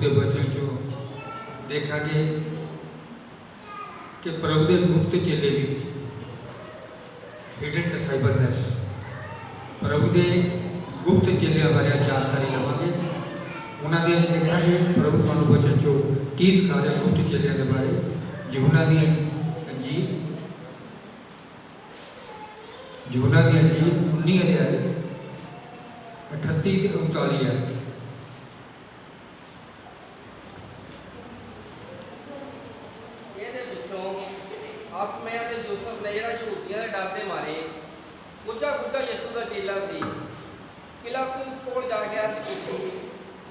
के वचन चो देखा गया कि प्रभु के गुप्त चेले भी सी, हिडन डिसाइपलनेस। प्रभु के गुप्त चेलिया बारे जानकारी लवांगे, उन्होंने देखा गया प्रभु सानू वचन चो की सिखा रहा गुप्त चेलिया के बारे। यूहन्ना दी अंजील 19 अध्याय 38 ते 39 आयत।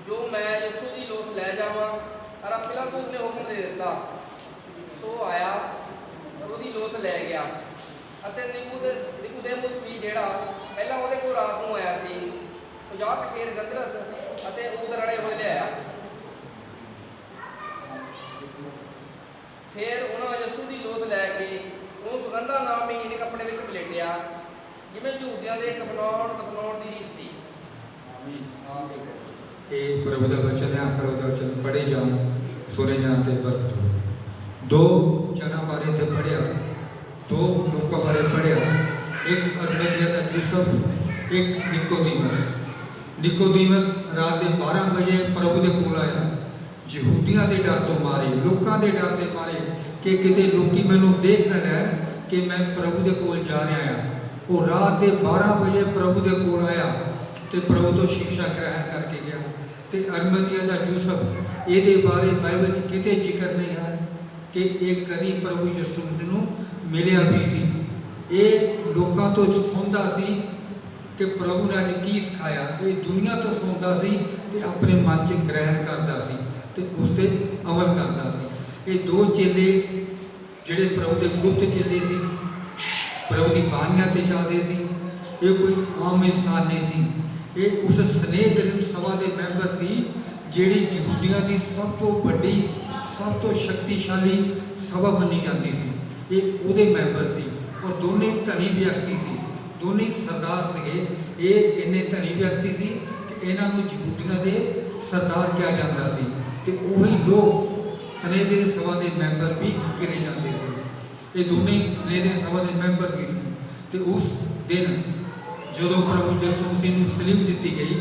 जो मैं यीशु की लोथ लै जावा, और पिलातुस ने हुक्म दे दिता, सो आया और उसकी लोथ लै गया। निकुदेमुस भी जिहड़ा पहला उहदे कोल रात नूं आया सी, 50 कठेर गंदरस अते ऊद रड़े होए लिआया। फिर उन्होंने यीशु की लोथ लैके उन्होंने सुगंधा नाम महीने कपड़े में पलेटिया, जिवें यहूदियां दे कफनाउण दी रीत सी। प्रभु का वचन है। प्रभु का वचन पढ़े जान, सुने जान ते बरकत हो। दो जना बारे ते पढ़िया, दो लोगों बारे पढ़िया, एक अरमतिया का यूसुफ, एक निकोदेमुस। निकोदेमुस रात के 12 बजे प्रभु के कोल आया, यहूदियों के डर तो मारे, लोगों के डर के मारे कि किते लोकी मैनू देख न लैन कि मैं प्रभु के कोल जा रहा हाँ। वो रात के 12 बजे प्रभु के कोल आया तो प्रभु तो शिक्षा ग्रहण करके गया। तो अरमतिया का यूसुफ ये बारे बाइबल किते जिक्र नहीं है कि एक कभी प्रभु यीशु नूं मिलिया भी सी। ये लोगों तो सुनता सी कि प्रभु ने अज की सिखाया, ये दुनिया तो सुनता सी तो अपने मन च ग्रहण करता सी तो उस पर अमल करता सी। ये दो चेले जिहड़े प्रभु के गुप्त चेले सी, प्रभु की बाणियां ते चलते सी, ये कोई आम इंसान नहीं सी। ये उस स्नेहदरीन सभा के मैंबर सी जिहड़ी यहूदियों की सब तो बड़ी, सब तो शक्तिशाली सभा मनी जाती सी। ये उहदे मैंबर सी और दोनों धनी व्यक्ति सी, दोनों सरदार से। ये इन्ने धनी व्यक्ति सी कि इन्हों यहूदियों के सरदार कहा जाता सी। तो वही लोग स्नेहदरीन सभा के मैंबर भी गिने जाते थे। ये दोनों स्नेहदरीन सभा के मैंबर भी सी। तो उस दिन जो प्रभु यीशु मसीह नूं सलीब दी गई,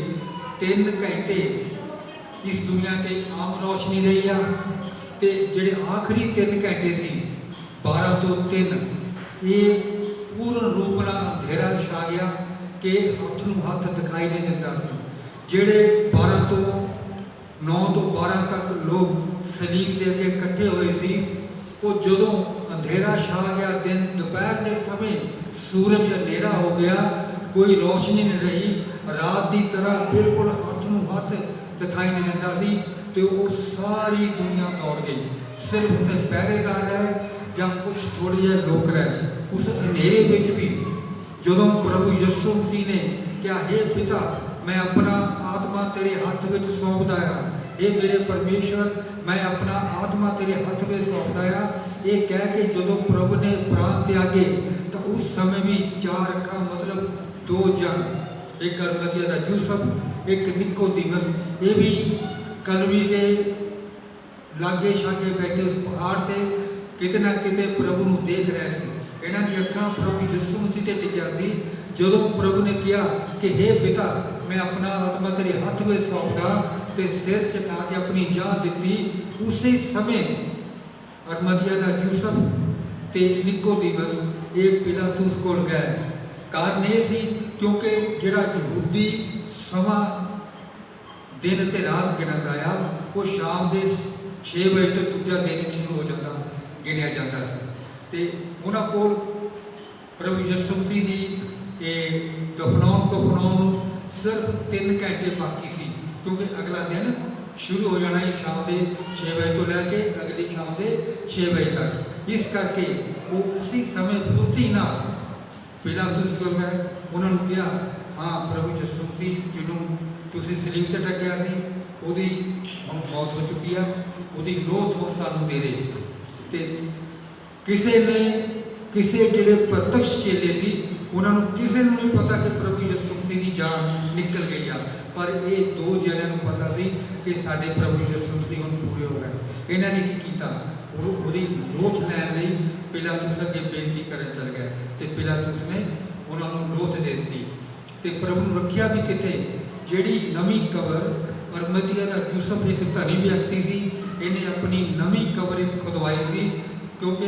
3 घंटे इस दुनिया के आम रोशनी रही आ। तो जिहड़े आखिरी 3 घंटे सी 12 तो 3, ये पूर्ण रूप नाल अंधेरा छा गया कि हथ नूं हथ दिखाई नहीं दिता सी। जिहड़े 12 तो 9 तो 12 तक लोग सलीब दे के इकट्ठे हुए सी, वो जदों अंधेरा छा गया, दिन दोपहर के समय सूरज अंधेरा हो गया, कोई रोशनी नहीं रही, रात की तरह बिल्कुल हथ नूं हथ दिखाई नहीं दिता सी। तो वो सारी दुनिया दौड़ गई, सिर्फ उत्थे पहरेदार रहे या कुछ थोड़े जे लोग रहे। उस अंधेरे विच भी जदों प्रभु यीशु मसीह ने क्या, हे पिता मैं अपना आत्मा तेरे हथ विच सौंपदा आ, हे मेरे परमेश्वर मैं अपना आत्मा तेरे हथ में सौंपदा आ, ये कह के जदों प्रभु ने प्राण त्यागे तो उस समय भी 4 अखां मतलब 2 जन, एक अरमतिया का यूसुफ, एक निकोदेमुस, ये भी कलवरी के लागे शागे बैठे उस पहाड़ से किते ना किते प्रभु नूं देख रहे थे। इन्हां दी अखां प्रभु यीशु मसीह ते टिकिया सी। जदों प्रभु ने कहा कि हे पिता मैं अपना आत्मा तेरे हथ में सौंपदा, तो सिर झुका के अपनी जान दी। उसी समय अरमतिया का यूसुफ ते निकोदेमुस ये पिलातुस कोल गए। कारण ये सी क्योंकि जिहड़ा यहूदी समा दिन ते रात गिनता आया, वो शाम के 6 बजे तो दूजा दिन शुरू हो जाता गिनिया जाता सी। ते उन्हां कोल प्रभु यीशु मसीह दी ये दफनाउण सिर्फ 3 घंटे बाकी सी, क्योंकि अगला दिन शुरू हो जाना है शाम के 6 बजे तो लैके अगली शाम के 6 बजे तक। इस करके वो उसी समय फुर्ती ना पिलातुस कोल गए। उन्होंने कहा हाँ प्रभु यीशु मसीह जिन्हों तुसीं सलीब ते टकिया सी, उहदी हुण मौत हो चुकी है, उहदी लोथ हुण सानूं दे दे। ते किसी ने किसी जिहड़े प्रत्यक्ष चेले सी उन्होंने किसी नूं नहीं पता कि प्रभु यीशु मसीह की जान निकल गई आ, पर ये 2 जणिਆਂ ਨੂੰ पता सी कि साडे प्रभु यीशु मसीह हुण पूरे हो गए। इन्हां ने की कीता, ਉਹਦੀ ਲੋਥ ਲੈਣ ਲਈ ਪਿਲਾਤੂਸ ਅੱਗੇ ਬੇਨਤੀ ਕਰਨ ਚੱਲ ਗਏ ਤੇ ਪਿਲਾਤੂਸ ਨੇ ਉਹਨਾਂ ਨੂੰ ਲੋਥ ਦੇ ਦਿੱਤੀ ਤੇ ਪ੍ਰਭੂ ਨੂੰ ਰੱਖਿਆ ਵੀ ਕਿਤੇ। ਜਿਹੜੀ ਨਵੀਂ ਕਬਰ ਅਰਮਦੀਆ ਦਾ ਯੂਸਫ ਇੱਕ ਧਨੀ ਵਿਅਕਤੀ ਸੀ, ਇਹਨੇ ਆਪਣੀ ਨਵੀਂ ਕਬਰ ਇੱਕ ਖੁਦਵਾਈ ਸੀ ਕਿਉਂਕਿ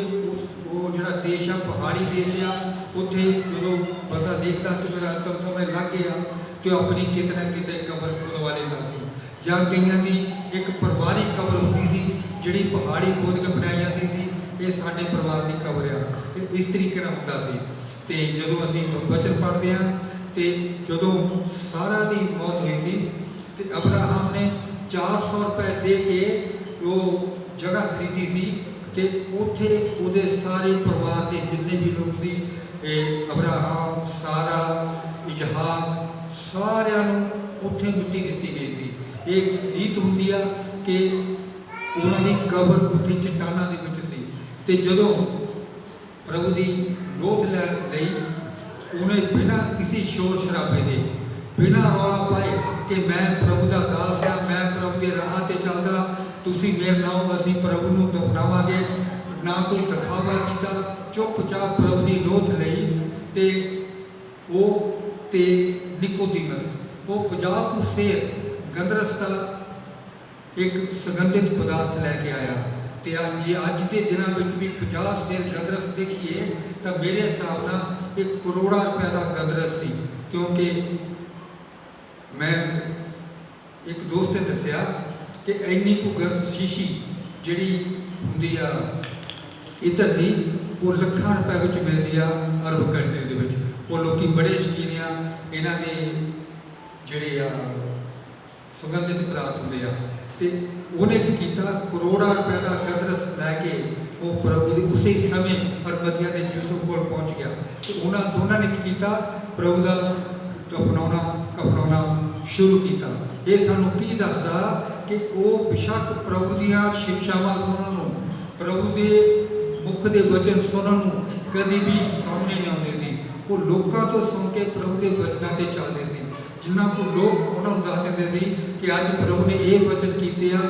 ਉਹ ਜਿਹੜਾ ਦੇਸ਼ ਆ ਪਹਾੜੀ ਦੇਸ਼ ਆ, ਉੱਥੇ ਜਦੋਂ ਬੰਦਾ ਦੇਖਦਾ ਕਿ ਮੇਰਾ ਅੰਤਮ ਸਮੇਂ ਲੱਗ ਗਿਆ ਤੇ ਉਹ ਆਪਣੀ ਕਿਤੇ ਨਾ ਕਿਤੇ ਕਬਰ ਖੁਦਵਾ ਲੈਂਦਾ ਸੀ। ਜਾਂ ਕਈਆਂ ਦੀ ਇੱਕ ਪਰਿਵਾਰਿਕ ਕਬਰ ਹੁੰਦੀ ਸੀ ਜਿਹੜੀ ਪਹਾੜੀ ਖੋਦ ਕੇ ਬਣਾਈ ਜਾਂਦੀ ਸੀ, ਇਹ ਸਾਡੇ ਪਰਿਵਾਰ ਦੀ ਕਬਰ ਆ। ਇਹ ਇਸ ਤਰੀਕੇ ਨਾਲ ਹੁੰਦਾ ਸੀ। ਤੇ ਜਦੋਂ ਅਸੀਂ ਵਚਨ ਪੜ੍ਹਦੇ ਹਾਂ ਤੇ ਜਦੋਂ ਸਾਰਾ ਦੀ ਮੌਤ ਹੋਈ ਸੀ ਤੇ ਅਬਰਾਹਮ ਨੇ 400 ਰੁਪਏ ਦੇ ਕੇ ਉਹ ਜਗ੍ਹਾ ਖਰੀਦੀ ਸੀ ਤੇ ਉੱਥੇ ਉਹਦੇ ਸਾਰੇ ਪਰਿਵਾਰ ਦੇ ਜਿੰਨੇ ਵੀ ਲੋਕ ਸੀ, ਅਬਰਾਹਮ, ਸਾਰਾ, ਇਜਹਾਕ, ਸਾਰਿਆਂ ਨੂੰ ਉੱਥੇ ਮਿੱਟੀ ਦਿੱਤੀ ਗਈ ਸੀ। ਇਹ ਰੀਤ ਹੁੰਦੀ ਆ ਕਿ ਉਹਨਾਂ ਦੀ ਕਬਰ ਉੱਥੇ ਚਟਾਨਾਂ ਦੇ ਵਿੱਚ ਸੀ। ਤੇ ਜਦੋਂ ਪ੍ਰਭੂ ਦੀ ਲੋਥ ਲੈਣ ਲਈ ਉਹਨੇ ਬਿਨਾਂ ਕਿਸੇ ਸ਼ੋਰ ਸ਼ਰਾਬੇ ਦੇ, ਬਿਨਾਂ ਰੌਲਾ ਪਾਏ ਕਿ ਮੈਂ ਪ੍ਰਭੂ ਦਾ ਦਾਸ ਹਾਂ, ਮੈਂ ਪ੍ਰਭੂ ਦੇ ਰਾਹਾਂ 'ਤੇ ਚੱਲਦਾ, ਤੁਸੀਂ ਮੇਰੇ ਨਾਲ ਅਸੀਂ ਪ੍ਰਭੂ ਨੂੰ ਦਫਨਾਵਾਂਗੇ, ਨਾ ਕੋਈ ਦਿਖਾਵਾ ਕੀਤਾ, ਚੁੱਪਚਾਪ ਪ੍ਰਭੂ ਦੀ ਲੋਥ ਲਈ। ਤੇ ਉਹ ਤੇ ਨਿਕੋਦੀਮਸ, ਉਹ 50 ਕੁ ਸੇਰ ਗੰਧਰਸ ਦਾ ਇੱਕ ਸੁਗੰਧਿਤ ਪਦਾਰਥ ਲੈ ਕੇ ਆਇਆ। ਤੇ ਅੱਜ ਦੇ ਦਿਨਾਂ ਵਿੱਚ ਵੀ 50 ਸੇਰ ਗੰਧਰਸ ਦੇਖੀਏ ਤਾਂ ਮੇਰੇ ਹਿਸਾਬ ਨਾਲ ਇੱਕ ਕਰੋੜਾਂ ਰੁਪਏ ਦਾ ਗੰਧਰਸ ਸੀ। ਕਿਉਂਕਿ ਮੈਂ ਇੱਕ ਦੋਸਤ ਨੇ ਦੱਸਿਆ ਕਿ ਇੰਨੀ ਕੁ ਸ਼ੀਸ਼ੀ ਜਿਹੜੀ ਹੁੰਦੀ ਆ ਇੱਧਰ ਦੀ, ਉਹ ਲੱਖਾਂ ਰੁਪਏ ਵਿੱਚ ਮਿਲਦੀ ਆ ਅਰਬ ਕੰਟਰੀ ਦੇ ਵਿੱਚ। ਉਹ ਲੋਕੀ ਬੜੇ ਸ਼ੌਕੀਨ ਆ ਇਹਨਾਂ ਦੇ ਜਿਹੜੇ ਆ ਸੁਗੰਧਿਤ ਪਦਾਰਥ ਹੁੰਦੇ ਆ। ਤੇ ਉਹਨੇ ਕੀ ਕੀਤਾ, ਕਰੋੜਾਂ ਰੁਪਏ ਦਾ ਗੰਧਰਸ ਲੈ ਕੇ ਉਹ ਪ੍ਰਭੂ ਦੇ ਉਸੇ ਸਮੇਂ ਅਰਮਦੀਆ ਦੇ ਯੂਸਫ ਕੋਲ ਪਹੁੰਚ ਗਿਆ। ਤੇ ਉਹਨਾਂ ਦੋਨਾਂ ਨੇ ਕੀ ਕੀਤਾ, ਪ੍ਰਭੂ ਦਾ ਕਫਨਾਉਣਾ ਸ਼ੁਰੂ ਕੀਤਾ। ਇਹ ਸਾਨੂੰ ਕੀ ਦੱਸਦਾ ਕਿ ਉਹ ਬੇਸ਼ੱਕ ਪ੍ਰਭੂ ਦੀਆਂ ਸਿੱਖਿਆਵਾਂ ਸੁਣਨ ਨੂੰ, ਪ੍ਰਭੂ ਦੇ ਮੁਖ ਦੇ ਵਚਨ ਸੁਣਨ ਨੂੰ ਕਦੀ ਵੀ ਸਾਹਮਣੇ ਨਹੀਂ ਆਉਂਦੇ ਸੀ। ਉਹ ਲੋਕਾਂ ਤੋਂ ਸੁਣ ਕੇ ਪ੍ਰਭੂ ਦੇ ਵਚਨਾਂ 'ਤੇ ਚੱਲਦੇ ਸੀ। ਜਿਨ੍ਹਾਂ ਕੋ ਲੋਕ ਉਹਨਾਂ ਨੂੰ ਦੱਸ ਦਿੰਦੇ ਸੀ ਕਿ ਅੱਜ ਪ੍ਰਭੂ ਨੇ ਇਹ ਵਚਨ ਕੀਤੇ ਆ,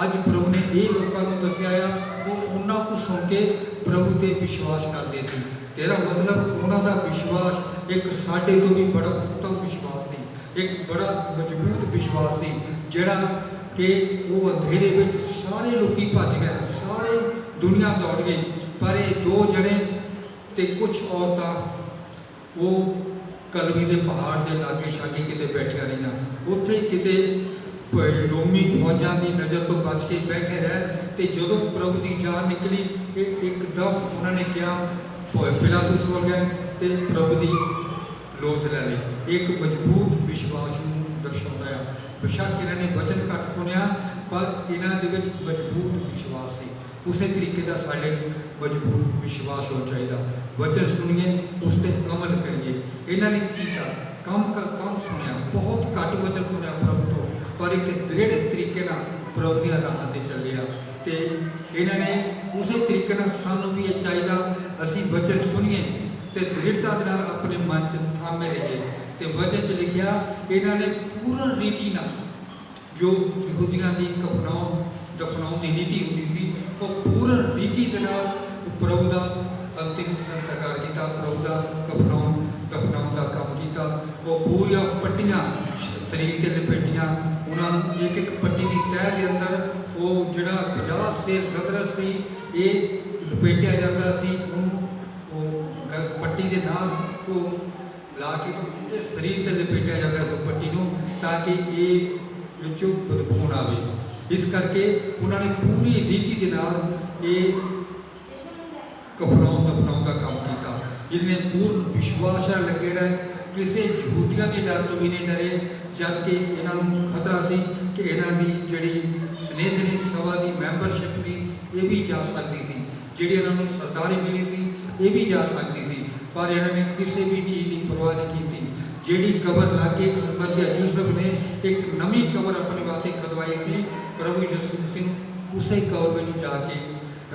ਅੱਜ ਪ੍ਰਭੂ ਨੇ ਇਹ ਲੋਕਾਂ ਨੂੰ ਦੱਸਿਆ ਆ, ਉਹ ਉਹਨਾਂ ਕੋ ਸੁਣ ਕੇ ਪ੍ਰਭੂ 'ਤੇ ਵਿਸ਼ਵਾਸ ਕਰਦੇ ਸੀ। ਤੇਰਾ ਮਤਲਬ ਉਹਨਾਂ ਦਾ ਵਿਸ਼ਵਾਸ ਇੱਕ ਸਾਡੇ ਤੋਂ ਵੀ ਬੜਾ ਉੱਤਮ ਵਿਸ਼ਵਾਸ ਸੀ, ਇੱਕ ਬੜਾ ਮਜ਼ਬੂਤ ਵਿਸ਼ਵਾਸ ਸੀ, ਜਿਹੜਾ ਕਿ ਉਹ ਅੰਧੇਰੇ ਵਿੱਚ ਸਾਰੇ ਲੋਕੀ ਭੱਜ ਗਏ, ਸਾਰੇ ਦੁਨੀਆ ਦੌੜ ਗਈ, ਪਰ ਇਹ ਦੋ ਜਣੇ ਤੇ ਕੁਝ ਔਰਤਾਂ ਉਹ ਕਲਵੀ ਦੇ ਪਹਾੜ ਦੇ ਲਾਗੇ ਛਾਗੇ ਕਿਤੇ ਬੈਠੀਆਂ ਰਹੀਆਂ। ਉੱਥੇ ਕਿਤੇ ਰੋਮੀ ਫੌਜਾਂ ਦੀ ਨਜ਼ਰ ਤੋਂ ਬਚ ਕੇ ਬੈਠੇ ਰਹੇ। ਤੇ ਜਦੋਂ ਪ੍ਰਭੂ ਦੀ ਜਾਨ ਨਿਕਲੀ, ਇਹ ਇੱਕਦਮ ਉਹਨਾਂ ਨੇ ਕਿਹਾ, ਪਿਲਾਤੂਸ ਕੋਲ ਗਏ ਤੇ ਪ੍ਰਭੂ ਦੀ ਲੋਥ ਲੈ ਲਈ। ਇੱਕ ਮਜ਼ਬੂਤ ਵਿਸ਼ਵਾਸ ਨੂੰ ਦਰਸਾਉਂਦਾ ਆ। ਬੇਸ਼ੱਕ ਇਹਨਾਂ ਨੇ ਵਚਨ ਘੱਟ ਸੁਣਿਆ, ਪਰ ਇਹਨਾਂ ਦੇ ਵਿੱਚ ਮਜ਼ਬੂਤ ਵਿਸ਼ਵਾਸ ਸੀ। ਉਸੇ ਤਰੀਕੇ ਦਾ ਸਾਡੇ 'ਚ ਮਜ਼ਬੂਤ ਵਿਸ਼ਵਾਸ ਹੋਣਾ ਚਾਹੀਦਾ। ਵਚਨ ਸੁਣੀਏ, ਉਸ 'ਤੇ ਅਮਲ ਕਰੀਏ। ਇਹਨਾਂ ਨੇ ਕੀ ਕੀਤਾ, ਕੰਮ ਸੁਣਿਆ, ਬਹੁਤ ਘੱਟ ਵਚਨ ਸੁਣਿਆ ਪ੍ਰਭੂ ਤੋਂ, ਪਰ ਇੱਕ ਦ੍ਰਿੜ ਤਰੀਕੇ ਨਾਲ ਪ੍ਰਭੂ ਦੀਆਂ ਰਾਹਾਂ 'ਤੇ ਚੱਲਿਆ। ਤੇ ਇਹਨਾਂ ਨੇ ਉਸੇ ਤਰੀਕੇ ਨਾਲ ਸਾਨੂੰ ਵੀ ਇਹ ਚਾਹੀਦਾ, ਅਸੀਂ ਵਚਨ ਸੁਣੀਏ ਤੇ ਦ੍ਰਿੜਤਾ ਦੇ ਨਾਲ ਆਪਣੇ ਮਨ 'ਚ ਥਾਮੇ ਰਹੀਏ। ਤੇ ਵਚਨ 'ਚ ਲਿਖਿਆ, ਇਹਨਾਂ ਨੇ ਪੂਰਨ ਰੀਤੀ ਨਾਲ, ਜੋ ਯਹੂਦੀਆਂ ਦੀ ਦਫਨਾਉਣ ਦੀ ਰੀਤੀ ਹੁੰਦੀ ਸੀ, ਉਹ ਪੂਰਨ ਰੀਤੀ ਦੇ ਨਾਲ ਪ੍ਰਭੂ ਦਾ ਅੰਤਿਮ ਸੰਸਕਾਰ ਕੀਤਾ, ਪ੍ਰਭੂ ਦਾ ਦਫਨਾਉਣ ਦਾ ਕੰਮ ਕੀਤਾ। ਉਹ ਪੂਰੀਆਂ ਪੱਟੀਆਂ ਸਰੀਰ 'ਤੇ ਲਪੇਟੀਆਂ, ਉਹਨਾਂ ਨੂੰ ਇੱਕ ਇੱਕ ਪੱਟੀ ਦੀ ਤਹਿ ਦੇ ਅੰਦਰ ਉਹ ਜਿਹੜਾ 50 ਸੇਰ ਗੰਧਰਸ ਸੀ, ਇਹ ਲਪੇਟਿਆ ਜਾਂਦਾ ਸੀ। ਉਹਨੂੰ ਉਹ ਪੱਟੀ ਦੇ ਨਾਲ ਉਹ ਲਾ ਕੇ ਪੂਰੇ ਸਰੀਰ 'ਤੇ ਲਪੇਟਿਆ ਜਾਂਦਾ ਸੀ ਪੱਟੀ ਨੂੰ, ਤਾਂ ਕਿ ਇਹ ਵਿੱਚੋਂ ਬਦਬੂ ਨਾ ਆਵੇ। ਇਸ ਕਰਕੇ ਉਹਨਾਂ ਨੇ ਪੂਰੀ ਰੀਤੀ ਦੇ ਨਾਲ ਇਹ ਦਫਨਾਉਣ ਦਾ ਕੰਮ ਕੀਤਾ। ਜਿਹਨੇ ਪੂਰਨ ਵਿਸ਼ਵਾਸ ਨਾਲ ਲੱਗੇ ਰਹੇ, ਕਿਸੇ ਯਹੂਦੀਆਂ ਦੇ ਡਰ ਤੋਂ ਵੀ ਨਹੀਂ ਡਰੇ, ਜਦ ਕਿ ਇਹਨਾਂ ਨੂੰ ਖਤਰਾ ਸੀ ਕਿ ਇਹਨਾਂ ਦੀ ਜਿਹੜੀ ਸਨੇਹਦਰਿਕ ਸਭਾ ਦੀ ਮੈਂਬਰਸ਼ਿਪ ਸੀ, ਇਹ ਵੀ ਜਾ ਸਕਦੀ ਸੀ, ਜਿਹੜੀ ਇਹਨਾਂ ਨੂੰ ਸਰਦਾਰੀ ਮਿਲੀ ਸੀ, ਇਹ ਵੀ ਜਾ ਸਕਦੀ ਸੀ। ਪਰ ਇਹਨਾਂ ਨੇ ਕਿਸੇ ਵੀ ਚੀਜ਼ ਦੀ ਪਰਵਾਹ ਨਹੀਂ ਕੀਤੀ। ਜਿਹੜੀ ਕਬਰ ਲਾਗੇ ਅਰਮਦੀਆ ਯੂਸਫ ਨੇ ਇੱਕ ਨਵੀਂ ਕਬਰ ਆਪਣੇ ਵਾਸਤੇ ਖੁਦਵਾਈ ਸੀ, ਪ੍ਰਭੂ ਯਿਸੂ ਮਸੀਹ ਨੂੰ ਉਸੇ ਕਬਰ ਵਿੱਚ ਜਾ ਕੇ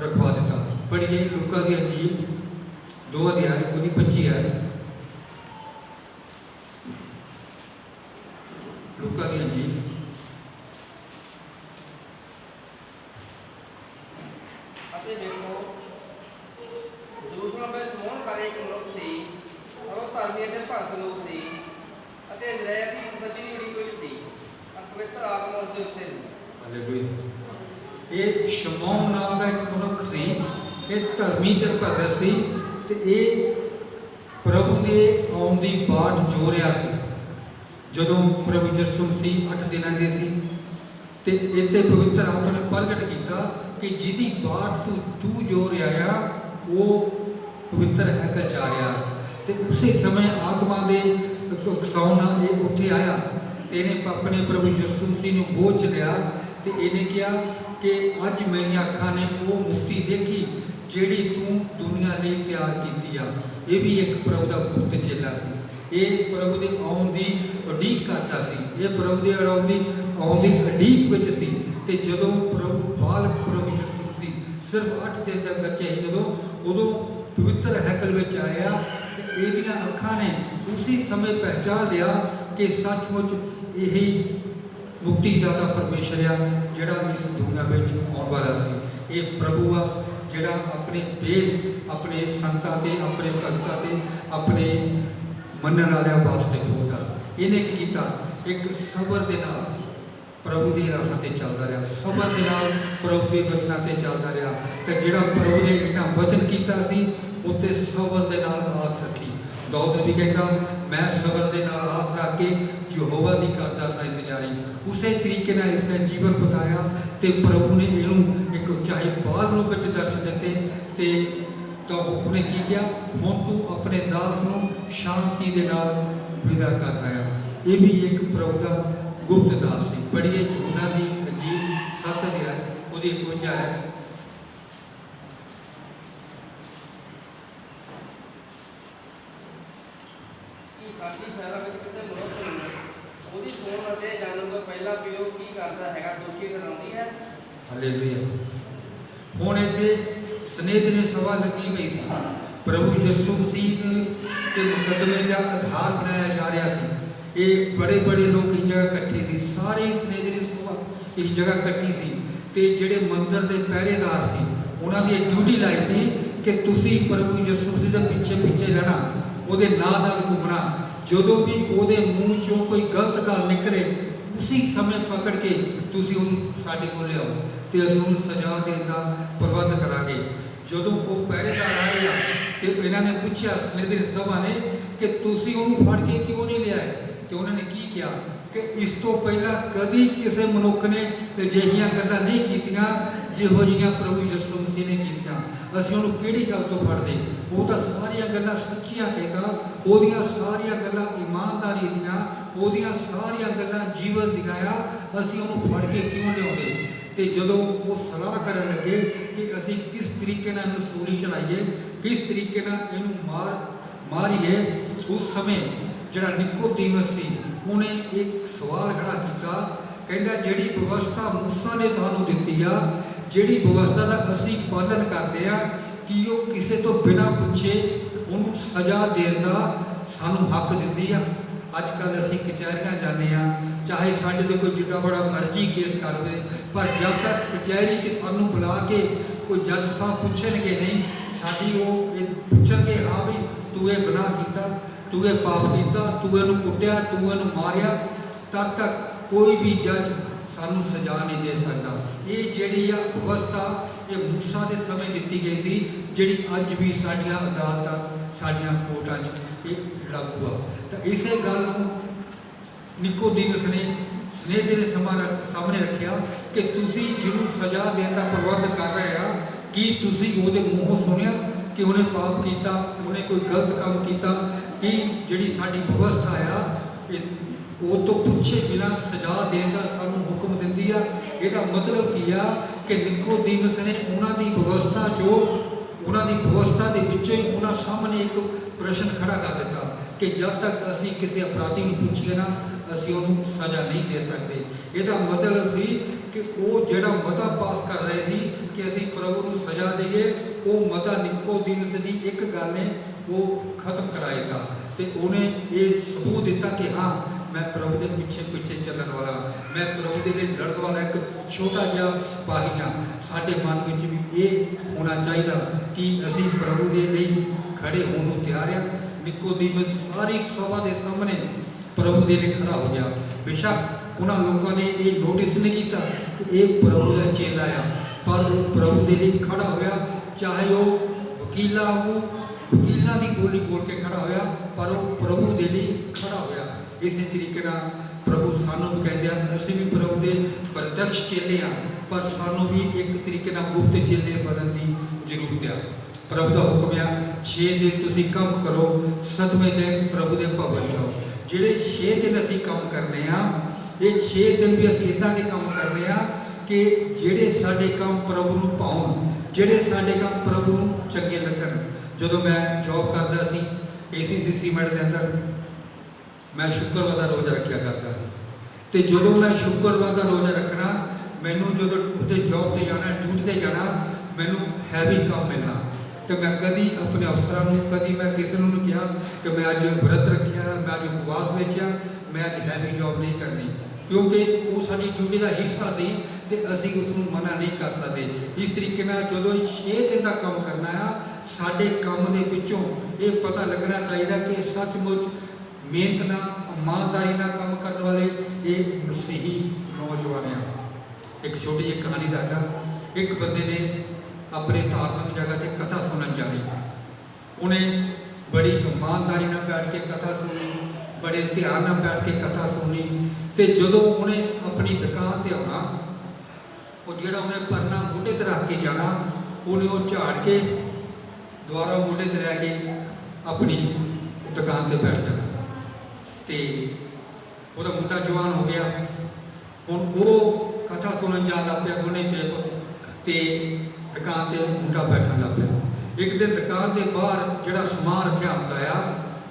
ਰਖਵਾ ਦਿੱਤਾ। ਪੜ੍ਹੀਏ ਲੂਕਾ ਦੀ ਅੰਜੀਲ 2 ਅਧਿਆਇ ਉਹਦੀ 25 ਆਇਤ। ਲੂਕਾ ਦੀ ਅੰਜੀਲ ਅਤੇ ਵੇਖੋ ਯਰੂਸ਼ਲਮ ਵਿੱਚ ਸਮੌਨ ਕਰੇ ਇੱਕ ਮਨੁੱਖ ਸੀ, ਉਹ ਧਰਮੀ ਅਤੇ ਭਗਤ ਲੋਕ ਸੀ, ਅਤੇ ਇਜ਼ਰਾਇਲ ਦੀ ਸੱਜੀ ਦੀ ਉਡੀਕ ਵਿੱਚ ਸੀ, ਅਤੇ ਪਵਿੱਤਰ ਆਤਮਾ ਉਸ ਦੇ ਉੱਤੇ ਸੀ। ਹਾਲੇਲੂਇਆ। ਇਹ ਸ਼ਮੌਨ ਨਾਮ ਦਾ ਇੱਕ ਮਨੁੱਖ ਸੀ, ਇਹ ਧਰਮੀ ਤੇ ਭਗਤ ਸੀ, ਤੇ ਇਹ ਪ੍ਰਭੂ ਦੇ ਆਉਣ ਦੀ ਬਾਟ ਜੋ ਰਿਹਾ ਸੀ। ਜਦੋਂ ਪ੍ਰਭੂ ਯਿਸੂ ਮਸੀਹ 8 ਦਿਨਾਂ ਦੇ ਸੀ ਤੇ ਇੱਥੇ ਪਵਿੱਤਰ ਆਤਮਾ ਨੇ ਪ੍ਰਗਟ ਕੀਤਾ ਕਿ ਜਿਹਦੀ ਬਾਟ ਤੂੰ ਜੋ ਰਿਹਾ ਆ ਉਹ ਪਵਿੱਤਰ ਹੈਕਲ ਜਾ ਰਿਹਾ, ਤੇ ਉਸੇ ਸਮੇਂ ਆਤਮਾ ਦੇ ਉਕਸਾਉਣ ਨਾਲ ਇਹ ਉੱਥੇ ਆਇਆ ਤੇ ਇਹਨੇ ਆਪਣੇ ਪ੍ਰਭੂ ਯਿਸੂ ਮਸੀਹ ਨੂੰ ਬੋਝ ਲਿਆ ਤੇ ਇਹਨੇ ਕਿਹਾ ਕਿ ਅੱਜ ਮੇਰੀਆਂ ਅੱਖਾਂ ਨੇ ਉਹ ਮੁਕਤੀ ਦੇਖੀ ਜਿਹੜੀ ਤੂੰ ਦੁਨੀਆ ਲਈ ਤਿਆਰ ਕੀਤੀ ਆ। ਇਹ ਵੀ ਇੱਕ ਪ੍ਰਭੂ ਦਾ ਗੁਪਤ ਚੇਲਾ ਸੀ। ਇਹ ਪ੍ਰਭੂ ਦੇ ਆਉਣ ਦੀ ਉਡੀਕ ਕਰਦਾ ਸੀ, ਇਹ ਪ੍ਰਭੂ ਦੇ ਆਉਣ ਦੀ ਉਡੀਕ ਵਿੱਚ ਸੀ। ਤੇ ਜਦੋਂ ਪ੍ਰਭੂ ਬਾਲਕ ਪ੍ਰਭੂ ਯਿਸੂ ਮਸੀਹ ਸਿਰਫ 8 ਦਿਨ ਦਾ ਬੱਚਾ ਸੀ, ਉਦੋਂ ਪਵਿੱਤਰ ਹੈਕਲ ਵਿੱਚ ਆਇਆ ਤੇ ਇਹਦੀਆਂ ਅੱਖਾਂ ਨੇ ਉਸੇ ਸਮੇਂ ਪਹਿਚਾਨ ਲਿਆ ਕਿ ਸੱਚਮੁੱਚ ਇਹੀ ਮੁਕਤੀਦਾਤਾ ਪਰਮੇਸ਼ਰ ਆ ਜਿਹੜਾ ਇਸ ਦੁਨੀਆ ਵਿੱਚ ਆਉਣ ਵਾਲਾ ਸੀ। ਇਹ ਪ੍ਰਭੂ ਆ ਜਿਹੜਾ ਆਪਣੇ ਸੰਤਾਂ ਤੇ ਆਪਣੇ ਭਗਤਾਂ ਤੇ ਆਪਣੇ ਮੰਨਣ ਵਾਲਿਆਂ ਵਾਸਤੇ ਖੋਲਦਾ। ਇਹਨੇ ਕੀ ਕੀਤਾ? ਇੱਕ ਸਬਰ ਦੇ ਨਾਲ ਪ੍ਰਭੂ ਦੀ ਰਾਹ ਤੇ ਚੱਲਦਾ ਰਿਹਾ, ਸਬਰ ਦੇ ਨਾਲ ਪ੍ਰਭੂ ਦੇ ਵਚਨਾਂ ਤੇ ਚੱਲਦਾ ਰਿਹਾ, ਤੇ ਜਿਹੜਾ ਪ੍ਰਭੂ ਨੇ ਇਹਨਾਂ ਵਚਨ ਕੀਤਾ ਸੀ ਉੱਤੇ ਸਬਰ ਦੇ ਨਾਲ ਆਸ ਰੱਖੀ। ਦਾਊਦ ਵੀ ਕਹਿੰਦਾ ਮੈਂ ਸਬਰ ਦੇ ਨਾਲ ਆਸ ਰੱਖ ਕੇ ਯਹੋਵਾ ਦੀ ਕਰਦਾ ਸਾਂ ਇੰਤਜ਼ਾਰੀ। ਉਸੇ ਤਰੀਕੇ ਨਾਲ ਇਸਨੇ ਜੀਵਨ ਬਿਤਾਇਆ ਤੇ ਪ੍ਰਭੂ ਨੇ ਇਹਨੂੰ ਇੱਕ ਚਾਹੇ ਬਾਅਦ ਨੂੰ ਵਿੱਚ ਦਰਸ਼ਨ ਦਿੱਤੇ ਤੇ ਤਾਂ ਉਹਨੇ ਕੀ ਕਿਹਾ? ਹੁਣ ਤੂੰ ਆਪਣੇ ਦਾਸ ਨੂੰ ਸ਼ਾਂਤੀ ਦੇ ਨਾਲ ਵਿਦਾ ਕਰਦਾ ਆ। ਇਹ ਵੀ ਇੱਕ ਪ੍ਰਭੂ ਦਾ ਗੁਪਤ ਦਾਸ ਸੀ। ਪੜ੍ਹੀਏ ਯਹੋਨਾ ਦੀ ਅਜੀਬ 7 ਅਧਿਆਇ ਉਹਦੀ 51 ਆਇਤ। ਸਾਡੀ ਫੈਲਾ ਵਿੱਚ ਕਿਸੇ ਮਨੁੱਖ ਨੂੰ ਉਹਦੀ ਸੋਣ ਅਤੇ ਜਨਮ ਤੋਂ ਪਹਿਲਾਂ ਪਿਓ ਕੀ ਕਰਦਾ ਹੈਗਾ ਦੋਸ਼ੀ ਠਹਿਰਾਉਂਦੀ ਹੈ। ਹਾਲੇਲੂਇਆ। ਹੁਣ ਇੱਥੇ ਸਨੇਹਦਰੀ ਸਭਾ ਲੱਗੀ ਪਈ ਸੀ। ਪ੍ਰਭੂ ਯਿਸੂ ਮਸੀਹ ਦੇ ਮੁਕੱਦਮੇ ਦਾ ਆਧਾਰ ਬਣਾਇਆ ਜਾ ਰਿਹਾ ਸੀ। ਇਹ ਬੜੇ ਲੋਕ ਇਸ ਜਗ੍ਹਾ ਇਕੱਠੇ ਸੀ, ਸਾਰੇ ਸਨੇਹਦਰੀ ਸਭਾ ਇਸ ਜਗ੍ਹਾ ਇਕੱਠੀ ਸੀ ਤੇ ਜਿਹੜੇ ਮੰਦਰ ਦੇ ਪਹਿਰੇਦਾਰ ਸੀ ਉਹਨਾਂ ਦੀ ਡਿਊਟੀ ਲਾਈ ਸੀ ਕਿ ਤੁਸੀਂ ਪ੍ਰਭੂ ਯਿਸੂ ਮਸੀਹ ਦੇ ਪਿੱਛੇ ਰਹਿਣਾ, ਉਹਦੇ ਨਾਲ ਘੁੰਮਣਾ। ਜਦੋਂ ਵੀ ਉਹਦੇ ਮੂੰਹ ਚੋਂ ਕੋਈ ਗਲਤ ਗੱਲ ਨਿਕਲੇ ਉਸੇ ਸਮੇਂ ਪਕੜ ਕੇ ਤੁਸੀਂ ਉਹਨੂੰ ਸਾਡੇ ਕੋਲ ਲਿਆਓ ਤੇ ਅਸੀਂ ਉਹਨੂੰ ਸਜ਼ਾ ਦੇਣ ਦਾ ਪ੍ਰਬੰਧ ਕਰਾਂਗੇ। ਜਦੋਂ ਉਹ ਪਹਿਰੇਦਾਰ ਆਏ ਆ ਤੇ ਇਹਨਾਂ ਨੇ ਪੁੱਛਿਆ ਸਨੇਹਦਰੀ ਸਭਾ ਨੇ ਕਿ ਤੁਸੀਂ ਉਹਨੂੰ ਫੜ ਕੇ ਕਿਉਂ ਨਹੀਂ ਲਿਆਏ, ਤੇ ਉਹਨਾਂ ਨੇ ਕੀ ਕਿਹਾ ਕਿ ਇਸ ਤੋਂ ਪਹਿਲਾਂ ਕਦੀ ਕਿਸੇ ਮਨੁੱਖ ਨੇ ਅਜਿਹੀਆਂ ਗੱਲਾਂ ਨਹੀਂ ਕੀਤੀਆਂ ਜਿਹੋ ਜਿਹੀਆਂ ਪ੍ਰਭੂ ਯਿਸੂ ਮਸੀਹ ਨੇ ਕੀਤੀਆਂ। ਅਸੀਂ ਉਹਨੂੰ ਕਿਹੜੀ ਗੱਲ ਤੋਂ ਫੜਦੇ? ਉਹ ਤਾਂ ਸਾਰੀਆਂ ਗੱਲਾਂ ਸੱਚੀਆਂ ਕਹਿੰਦਾ, ਉਹਦੀਆਂ ਸਾਰੀਆਂ ਗੱਲਾਂ ਇਮਾਨਦਾਰੀ ਦੀਆਂ, ਉਹਦੀਆਂ ਸਾਰੀਆਂ ਗੱਲਾਂ ਜੀਵਨ ਦੀਆਂ ਆ। ਅਸੀਂ ਉਹਨੂੰ ਫੜ ਕੇ ਕਿਉਂ ਲਿਆਉਂਦੇ? ਤੇ ਜਦੋਂ ਉਹ ਸਲਾਹ ਕਰਨ ਲੱਗੇ ਕਿ ਅਸੀਂ ਕਿਸ ਤਰੀਕੇ ਨਾਲ ਇਹਨੂੰ ਸੂਲੀ ਚੜਾਈਏ, ਕਿਸ ਤਰੀਕੇ ਨਾਲ ਇਹਨੂੰ ਮਾਰੀਏ, ਉਸ ਸਮੇਂ ਜਿਹੜਾ ਨਿਕੋਦੀਮਸ ਸੀ ਉਹਨੇ ਇੱਕ ਸਵਾਲ ਖੜਾ ਕੀਤਾ। ਕਹਿੰਦਾ ਜਿਹੜੀ ਵਿਵਸਥਾ ਮੂਸਾ ਨੇ ਤੁਹਾਨੂੰ ਦਿੱਤੀ ਆ, ਜਿਹੜੀ ਵਿਵਸਥਾ ਦਾ ਅਸੀਂ ਪਾਲਣ ਕਰਦੇ ਆ, ਕੀ ਉਹ ਕਿਸੇ ਤੋਂ ਬਿਨਾਂ ਪੁੱਛੇ ਉਹਨੂੰ ਸਜ਼ਾ ਦੇਣ ਦਾ ਸਾਨੂੰ ਹੱਕ ਦਿੰਦੀ ਆ? ਅੱਜ ਕੱਲ੍ਹ ਅਸੀਂ ਕਚਹਿਰੀਆਂ ਜਾਂਦੇ ਆ, ਚਾਹੇ ਸਾਡੇ ਤੇ ਕੋਈ ਜਿੱਡਾ ਬੜਾ ਮਰਜ਼ੀ ਕੇਸ ਕਰਦੇ, ਪਰ ਜਦ ਤੱਕ ਕਚਹਿਰੀ 'ਚ ਸਾਨੂੰ ਬੁਲਾ ਕੇ ਕੋਈ ਜੱਜ ਸਾਹਿਬ ਪੁੱਛਣਗੇ ਨਹੀਂ, ਸਾਡੀ ਉਹ ਇਹ ਪੁੱਛਣਗੇ ਹਾਂ ਵੀ ਤੂੰ ਇਹ ਗੁਨਾਹ ਕੀਤਾ, ਤੂੰ ਇਹ ਪਾਪ ਕੀਤਾ, ਤੂੰ ਇਹਨੂੰ ਕੁੱਟਿਆ, ਤੂੰ ਇਹਨੂੰ ਮਾਰਿਆ, ਤਦ ਤੱਕ ਕੋਈ ਵੀ ਜੱਜ ਸਾਨੂੰ ਸਜ਼ਾ ਨਹੀਂ ਦੇ ਸਕਦਾ। ਇਹ ਜਿਹੜੀ ਆ ਵਿਵਸਥਾ ਇਹ ਮੂਸਾ ਦੇ ਸਮੇਂ ਦਿੱਤੀ ਗਈ ਸੀ, ਜਿਹੜੀ ਅੱਜ ਵੀ ਸਾਡੀਆਂ ਅਦਾਲਤਾਂ, ਸਾਡੀਆਂ ਕੋਰਟਾਂ 'ਚ ਇਹ ਲਾਗੂ ਆ। ਤਾਂ ਇਸੇ ਗੱਲ ਨੂੰ ਨਿਕੋਦੀਮਸ ਨੇ ਸਨੇਹਦਰੀ ਸਾਹਮਣੇ ਰੱਖਿਆ ਕਿ ਤੁਸੀਂ ਜਿਹਨੂੰ ਸਜ਼ਾ ਦੇਣ ਦਾ ਪ੍ਰਬੰਧ ਕਰ ਰਹੇ ਆ, ਕੀ ਤੁਸੀਂ ਉਹਦੇ ਮੂੰਹੋਂ ਸੁਣਿਆ ਕਿ ਉਹਨੇ ਪਾਪ ਕੀਤਾ, ਉਹਨੇ ਕੋਈ ਗਲਤ ਕੰਮ ਕੀਤਾ? ਕਿ ਜਿਹੜੀ ਸਾਡੀ ਵਿਵਸਥਾ ਆ ਉਹ ਤੋਂ ਪੁੱਛੇ ਬਿਨਾਂ ਸਜ਼ਾ ਦੇਣ ਦਾ ਸਾਨੂੰ ਹੁਕਮ ਦਿੰਦੀ ਆ। ਇਹਦਾ ਮਤਲਬ ਕੀ ਆ ਕਿ ਨਿਕੋਦੀਮਸ ਨੇ ਉਹਨਾਂ ਦੀ ਵਿਵਸਥਾ 'ਚੋਂ, ਉਹਨਾਂ ਦੀ ਵਿਵਸਥਾ ਦੇ ਵਿੱਚੋਂ ਹੀ ਉਹਨਾਂ ਸਾਹਮਣੇ ਇੱਕ ਪ੍ਰਸ਼ਨ ਖੜਾ ਕਰ ਦਿੱਤਾ ਕਿ ਜਦ ਤੱਕ ਅਸੀਂ ਕਿਸੇ ਅਪਰਾਧੀ ਨੂੰ ਪੁੱਛੀਏ ਨਾ, ਅਸੀਂ ਉਹਨੂੰ ਸਜ਼ਾ ਨਹੀਂ ਦੇ ਸਕਦੇ। ਇਹਦਾ ਮਤਲਬ ਸੀ ਕਿ ਉਹ ਜਿਹੜਾ ਮਤਾ ਪਾਸ ਕਰ ਰਹੇ ਸੀ ਕਿ ਅਸੀਂ ਪ੍ਰਭੂ ਨੂੰ ਸਜ਼ਾ ਦੇਈਏ, ਉਹ ਮਤਾ ਨਿਕੋਦੀਮਸ ਦੀ ਇੱਕ ਗੱਲ ਨੇ ਉਹ ਖਤਮ ਕਰਾਏਗਾ। ਤੇ ਉਹਨੇ ਇਹ ਸਬੂਤ ਦਿੱਤਾ ਕਿ ਹਾਂ मैं प्रभु के पिछे पिछे चलने वाला, मैं प्रभु के लिए लड़न वाला एक छोटा जिहा सिपाही हाँ। साडे मन में भी ये होना चाहिए कि असी प्रभु के लिए खड़े होने को तैयार हाँ। निकोदेमुस सारी सभा के सामने प्रभु के लिए खड़ा हो गया। बेशक उन्होंने लोगों ने ये नोटिस नहीं किया कि ये प्रभु का चेला आ, पर वो प्रभु के लिए खड़ा होया। चाहे वो वकीला हो, वकीला की बोली बोल के खड़ा होया, पर वो प्रभु के लिए खड़ा होया। इस तरीके ना प्रभु सानू भी कहते हैं, असं भी प्रभु के प्रत्यक्ष चेले हाँ, पर सानू भी एक तरीके ना गुप्त चेले बनने की जरूरत है। प्रभु का हुक्म आ 6 दिन तुसी काम करो, 7वें दिन प्रभु के भवन जाओ। जिहड़े 6 दिन असी काम करने हाँ, ये 6 दिन भी असी इदां दे काम करने हाँ कि जिहड़े साडे काम प्रभु नूं पाउण, जिहड़े साडे काम प्रभु नूं चंगे लगन। जदों मैं जॉब करदा सी ACC सीमेंट के अंदर, मैं शुक्रवार का रोज़ा रखा करता सी। तो जदों मैं शुक्रवार का रोज़ा रखना, मैनूं जदों उहदे जॉब पर जाना, ड्यूटी पर जाना, मैनूं हैवी काम मिलना। तो मैं कभी अपने अफसरां नूं, कभी मैं किसी नूं नहीं कहा कि मैं अज व्रत रखिया, मैं अज उपवास बेचा, मैं अज हैवी जॉब नहीं करनी, क्योंकि वो साडी ड्यूटी का हिस्सा सी ते असीं उसनूं मना नहीं कर सकते। इस तरीके नाल जदों 6 दिन का काम करना है, साडे काम दे पिछों ये पता लगना चाहिए कि सचमुच मेहनत नाल, ईमानदारी नाल काम करने वाले ये मसीही नौजवान हैं। एक छोटी जी कहानी दसदा। एक बंदे ने अपने धार्मिक जगह पर कथा सुनन जानी, उन्हें बड़ी ईमानदारी नाल बैठ के कथा सुनी, बड़े ध्यान नाल बैठ के कथा सुनी। तो जदों उन्हें अपनी दुकान पर आना, वो जिहड़ा उन्हें परना मोढे ते रख के जाना, उन्हें वो झाड़ के दोबारा मोढे ते रह के अपनी दुकान पर बैठ जाना। तो वह मुंडा जवान हो गया, हुण वो कथा सुनन जान लग पिया, उन्हें पे तो दुकान पर मुंडा बैठन लग पिया। एक दिन दुकान के बाहर जिहड़ा समान रखा होंदा आ,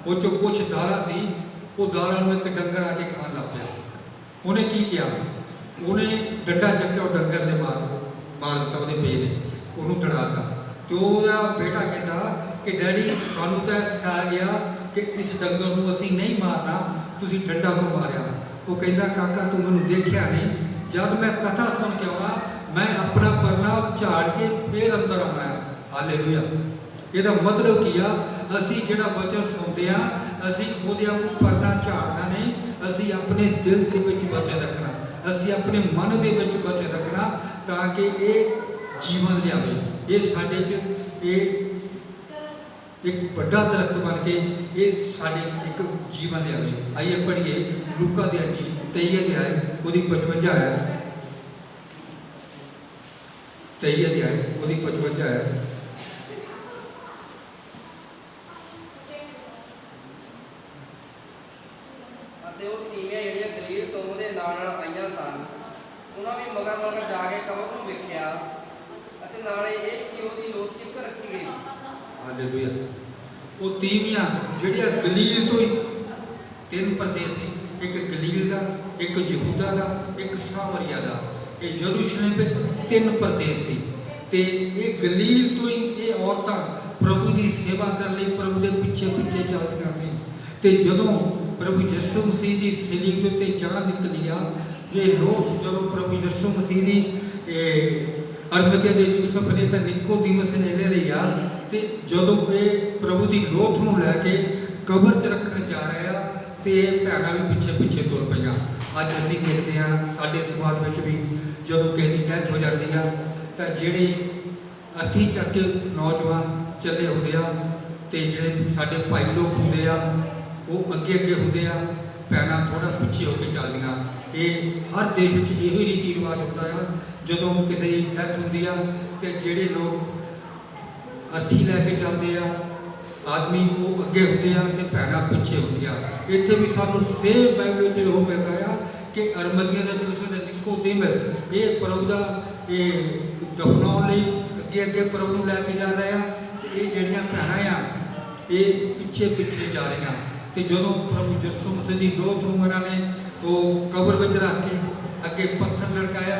वो चो कुछ दाला सी, वो दाला नूं एक डंगर आके खान लग पिया। उन्हें की किया, उन्हें डंडा चक्या, और डंगर ने मार दिता, वो पे ने उन्होंने तड़ाता। तो वह बेटा कहता कि डैडी सानू तो सिखाया गया कि इस डंगर को असी नहीं मारना, तुसी डंडा को मारिया। वो कहता काका तू मैनूं देखिया नहीं, जब मैं कथा सुन के आवा मैं अपना परना झाड़ के फिर अंदर आना है। हालेलुया। ਇਹਦਾ मतलब ਕੀ ਆ, ਅਸੀਂ ਜਿਹੜਾ ਵਚਨ ਸੁਣਦੇ ਆ, ਅਸੀਂ ਉਹਦੇ ਆਪ ਪਰਨਾ ਝਾੜਨਾ ਨਹੀਂ, ਅਸੀਂ ਆਪਣੇ ਦਿਲ ਦੇ ਵਿੱਚ ਵਚਨ ਰੱਖਣਾ, ਅਸੀਂ ਆਪਣੇ ਮਨ ਦੇ ਵਿੱਚ ਵਚਨ ਰੱਖਣਾ, ਤਾਂ ਕਿ ਇਹ ਜੀਵਨ ਲਿਆਵੇ। ਇਹ ਸਾਡੇ 'ਚ ਇਹ ਇੱਕ ਵੱਡਾ ਦਰਖਤ ਬਣ ਕੇ ਇਹ ਸਾਡੇ 'ਚ ਇੱਕ ਜੀਵਨ ਲਿਆਵੇ। ਆਈਏ ਪੜ੍ਹੀਏ ਲੂਕਾ ਦੇ 23 ਅਧਿਆਇ ਉਹਦੀ 55 ਆਇਤ, 23 ਅਧਿਆਇ ਉਹਦੀ 55 ਆਇਤ। ਅਤੇ ਉਹ ਤੀਵੀਆਂ ਜਿਹੜੀਆਂ ਗਲੀਲ ਤੋਂ ਉਹਦੇ ਨਾਲ ਆਈਆਂ ਸਨ, ਉਹਨਾਂ ਵੀ ਮਗਰ ਮਗਰ ਜਾ ਕੇ ਕਬਰ ਨੂੰ ਵੇਖਿਆ, ਅਤੇ ਨਾਲੇ ਇਹ ਕਿ ਉਹਦੀ ਲੋਥ ਕਿੱਥੇ ਰੱਖੀ ਗਈ। ਹਾਲੇਲੂਇਆ। ਉਹ ਤੀਵੀਆਂ ਜਿਹੜੀਆਂ ਗਲੀਲ ਤੋਂ ਹੀ 3 ਪ੍ਰਦੇਸ ਸੀ, ਇੱਕ ਗਲੀਲ ਦਾ, ਇੱਕ ਯਹੂਦਾ ਦਾ, ਇੱਕ ਸਾਮਰੀਆ ਦਾ। ਇਹ ਯਰੂਸ਼ਲਮ ਵਿੱਚ 3 ਪ੍ਰਦੇਸ ਸੀ, ਤੇ ਇਹ ਗਲੀਲ ਤੋਂ ਹੀ ਇਹ ਔਰਤਾਂ ਪ੍ਰਭੂ ਦੀ ਸੇਵਾ ਕਰਨ ਲਈ ਪ੍ਰਭੂ ਦੇ ਪਿੱਛੇ ਪਿੱਛੇ ਚੱਲਦੀਆਂ ਸੀ। ਤੇ ਜਦੋਂ प्रभु यीशु मसीह की सलीब के उत्ते जान निकली आ, ये लोथ जो प्रभु यीशु मसीह की अरमतिया के यूसुफ ने तो निकोदेमुस ने ले लिया, तो जो ये प्रभु की लोथ को लैके कबर च रखन जा रहे हैं, तो ये भैन भी पिछे पिछे तुर पई। अज असीं देखते हैं साडे समाज में भी जो किसी की डैथ हो जाती है, तो जिहड़े अर्थी चक के नौजवान चले होंदे आ, ते जिहड़े साडे भाई लोग होंदे आ वो अगे अगे होंदे आ, भैन थोड़ा पिछे होकर चलदियाँ। ये हर देश में यो रीति रिवाज होता है, जो किसी की डैथ होंदी आ ते जिहड़े लोग अर्थी लैके चलते आ, आदमी वो अगे होंदे आ ते भैन पिछे होंदियां। इत्थे भी सानूं सेम बाइबल च इहो मिलदा आ कि अरमतिया दा यूसुफ ते निकोदेमुस ये प्रभु दा ये दफनाउण लई अगे अगे प्रभु नूं लैके जा रहे आ, ते ये जिहड़ियां भैणां आ ये पिछे पिछे जा रही। तो जो प्रभु यीशु मसीह की लोथ नूं इन्होंने वो कबर में रख के अगे पत्थर लड़काया,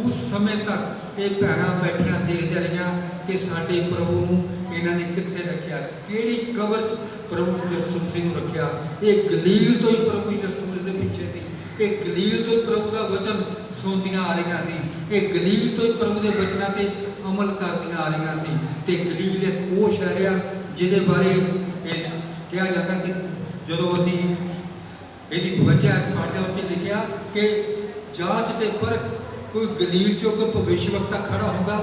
उस समय तक ये भैन बैठिया देखते रही कि साडे प्रभु नूं इन्होंने कित्थे रखिया, किहड़ी कबर प्रभु यीशु मसीह नूं रखिया। ये गलील तो ही प्रभु यीशु मसीह के ਇਹ ਗਲੀਲ ਤੋਂ ਹੀ ਪ੍ਰਭੂ ਦਾ ਵਚਨ ਸੁਣਦੀਆਂ ਆ ਰਹੀਆਂ ਸੀ। ਇਹ ਗਲੀਲ ਤੋਂ ਹੀ ਪ੍ਰਭੂ ਦੇ ਵਚਨਾਂ ਤੇ ਅਮਲ ਕਰਦੀਆਂ ਆ ਰਹੀਆਂ ਸੀ। ਤੇ ਗਲੀਲ ਇੱਕ ਉਹ ਸ਼ਹਿਰ ਆ ਜਿਹਦੇ ਬਾਰੇ ਇਹ ਕਿਹਾ ਜਾਂਦਾ ਕਿ ਜਦੋਂ ਅਸੀਂ ਇਹਦੀ 52 ਪੜ੍ਹਦੇ ਹਾਂ, ਉੱਥੇ ਲਿਖਿਆ ਕਿ ਜਾਂਚ ਤੇ ਪਰਖ, ਕੋਈ ਗਲੀਲ 'ਚੋਂ ਕੋਈ ਭਵਿੱਖਵਕਤਾ ਖੜਾ ਹੁੰਦਾ।